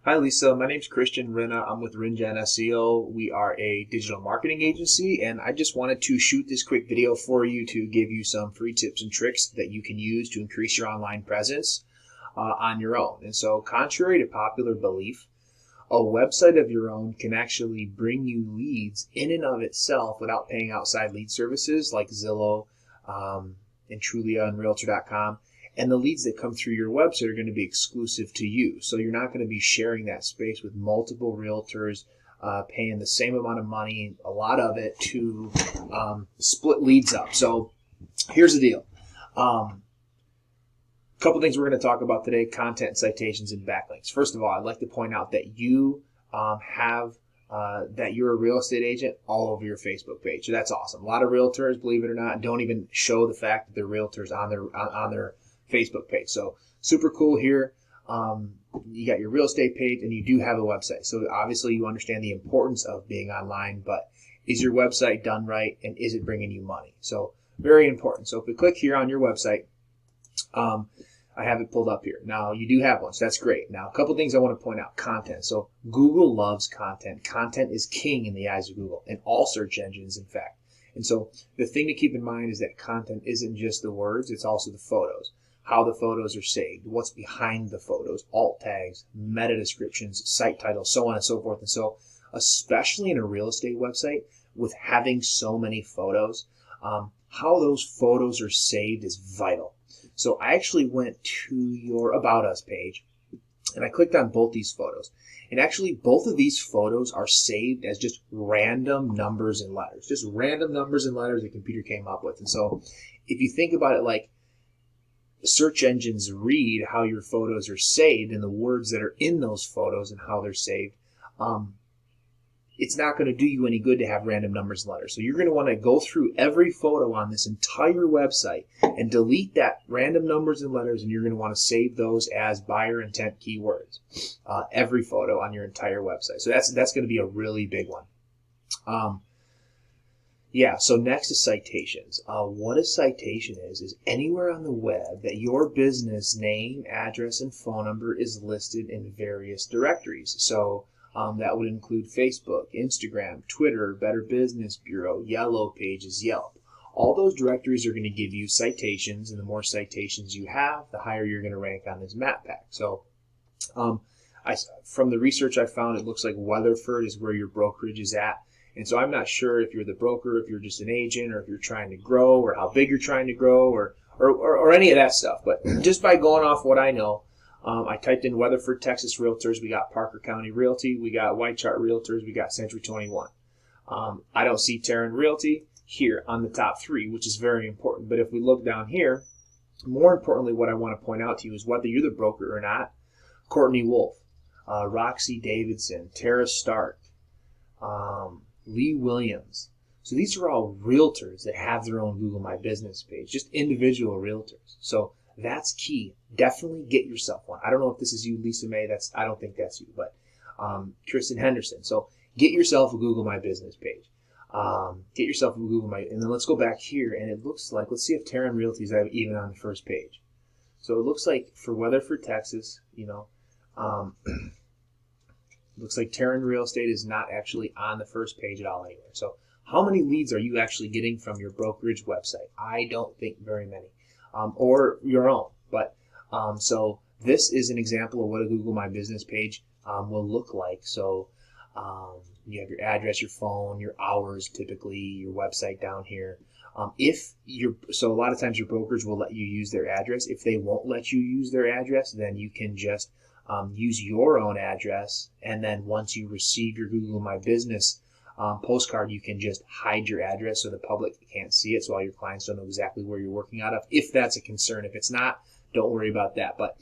Hi, Lisa. My name's Christian Rinna. I'm with Ringen SEO. We are a digital marketing agency, and I just wanted to shoot this quick video for you to give you some free tips and tricks that you can use to increase your online presence on your own. And so, contrary to popular belief, a website of your own can actually bring you leads in and of itself without paying outside lead services like Zillow and Trulia and Realtor.com. And the leads that come through your website are going to be exclusive to you. So you're not going to be sharing that space with multiple realtors, paying the same amount of money, a lot of it, to split leads up. So here's the deal. A couple things we're going to talk about today: content, citations, and backlinks. First of all, I'd like to point out that you that you're a real estate agent all over your Facebook page. So that's awesome. A lot of realtors, believe it or not, don't even show the fact that they're realtors on their Facebook page. So super cool here. You got your real estate page and you do have a website. So obviously you understand the importance of being online, but is your website done right and is it bringing you money? So very important. So if we click here on your website, I have it pulled up here. Now you do have one, so that's great. Now a couple things I want to point out. Content. So Google loves content. Content is king in the eyes of Google and all search engines, in fact. And so the thing to keep in mind is that content isn't just the words, it's also the photos. How the photos are saved, what's behind the photos, alt tags, meta descriptions, site titles, so on and so forth. And so, especially in a real estate website with having so many photos, how those photos are saved is vital. So I actually went to your About Us page and I clicked on both these photos. And actually both of these photos are saved as just random numbers and letters. Just random numbers and letters the computer came up with. And so if you think about it like search engines read how your photos are saved and the words that are in those photos and how they're saved, it's not going to do you any good to have random numbers and letters. So you're going to want to go through every photo on this entire website and delete that random numbers and letters, and you're going to want to save those as buyer intent keywords, every photo on your entire website. So that's going to be a really big one. Yeah, so next is citations. What a citation is anywhere on the web that your business name, address, and phone number is listed in various directories. So that would include Facebook, Instagram, Twitter, Better Business Bureau, Yellow Pages, Yelp. All those directories are going to give you citations, and the more citations you have, the higher you're going to rank on this map pack. So from the research I found, it looks like Weatherford is where your brokerage is at. And so I'm not sure if you're the broker, if you're just an agent, or if you're trying to grow, or how big you're trying to grow, or any of that stuff. But just by going off what I know, I typed in Weatherford, Texas Realtors. We got Parker County Realty. We got White Chart Realtors. We got Century 21. I don't see Terin Realty here on the top three, which is very important. But if we look down here, more importantly, what I want to point out to you is whether you're the broker or not, Courtney Wolf, Roxy Davidson, Tara Stark, Lee Williams. So these are all realtors that have their own Google My Business page, just individual realtors. So that's key. Definitely get yourself one. I don't know if this is you, Lisa May. I don't think that's you, but Tristan Henderson. So get yourself a Google My Business page. Get yourself a Google My, and then let's go back here, and it looks like, let's see if Terin Realty is even on the first page. So it looks like for Weatherford, Texas, looks like Terin Real Estate is not actually on the first page at all anywhere. So how many leads are you actually getting from your brokerage website? I don't think very many, or your own. But so this is an example of what a Google My Business page will look like. So you have your address, your phone, your hours, typically your website down here. So a lot of times your brokers will let you use their address. If they won't let you use their address, then you can just use your own address, and then once you receive your Google My Business postcard, you can just hide your address so the public can't see it, so all your clients don't know exactly where you're working out of, if that's a concern. If it's not, don't worry about that. But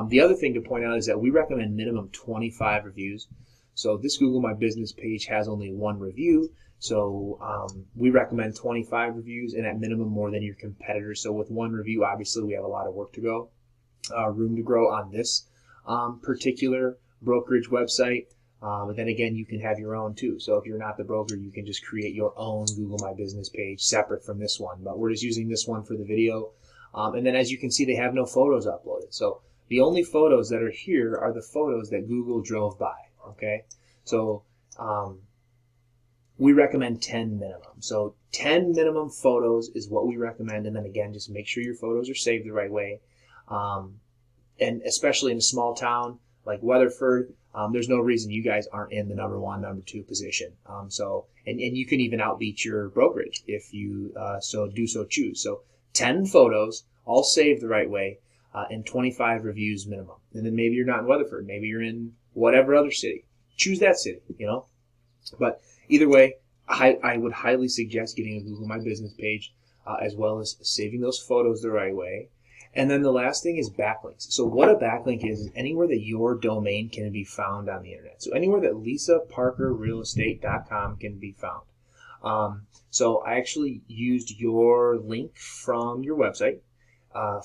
the other thing to point out is that we recommend minimum 25 reviews. So this Google My Business page has only one review, so we recommend 25 reviews, and at minimum more than your competitors. So with one review, obviously we have a lot of work to go, room to grow on this particular brokerage website. But then again, you can have your own too. So if you're not the broker, you can just create your own Google My Business page separate from this one. But we're just using this one for the video. And then as you can see, they have no photos uploaded. So The only photos that are here are the photos that Google drove by, okay? So we recommend 10 minimum. So 10 minimum photos is what we recommend, and then again, just make sure your photos are saved the right way. And especially in a small town like Weatherford, there's no reason you guys aren't in the number 1, number 2 position. And you can even outbeat your brokerage if you so choose. So 10 photos, all saved the right way, and 25 reviews minimum. And then maybe you're not in Weatherford, maybe you're in whatever other city. Choose that city, But either way, I would highly suggest getting a Google My Business page, as well as saving those photos the right way. And then the last thing is backlinks. So what a backlink is anywhere that your domain can be found on the internet. So anywhere that lisaparkerrealestate.com can be found. So I actually used your link from your website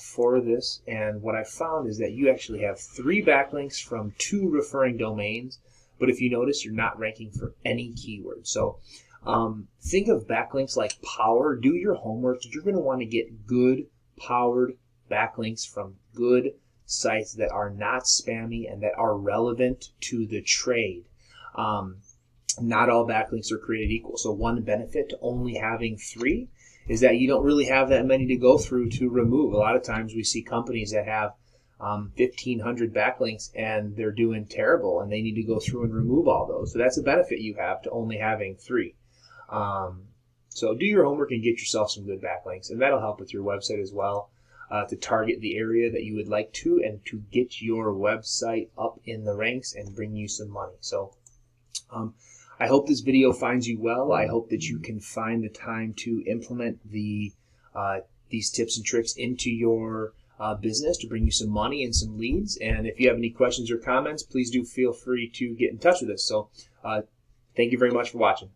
for this, and what I found is that you actually have 3 backlinks from 2 referring domains, but if you notice, you're not ranking for any keyword. So think of backlinks like power. Do your homework. You're going to want to get good powered backlinks from good sites that are not spammy and that are relevant to the trade. Not all backlinks are created equal. So one benefit to only having 3 is that you don't really have that many to go through to remove. A lot of times we see companies that have 1,500 backlinks and they're doing terrible and they need to go through and remove all those. So that's a benefit you have to only having 3. So do your homework and get yourself some good backlinks, and that'll help with your website as well, to target the area that you would like to, and to get your website up in the ranks and bring you some money. So I hope this video finds you well. I hope that you can find the time to implement these tips and tricks into your business to bring you some money and some leads. And if you have any questions or comments, please do feel free to get in touch with us. So thank you very much for watching.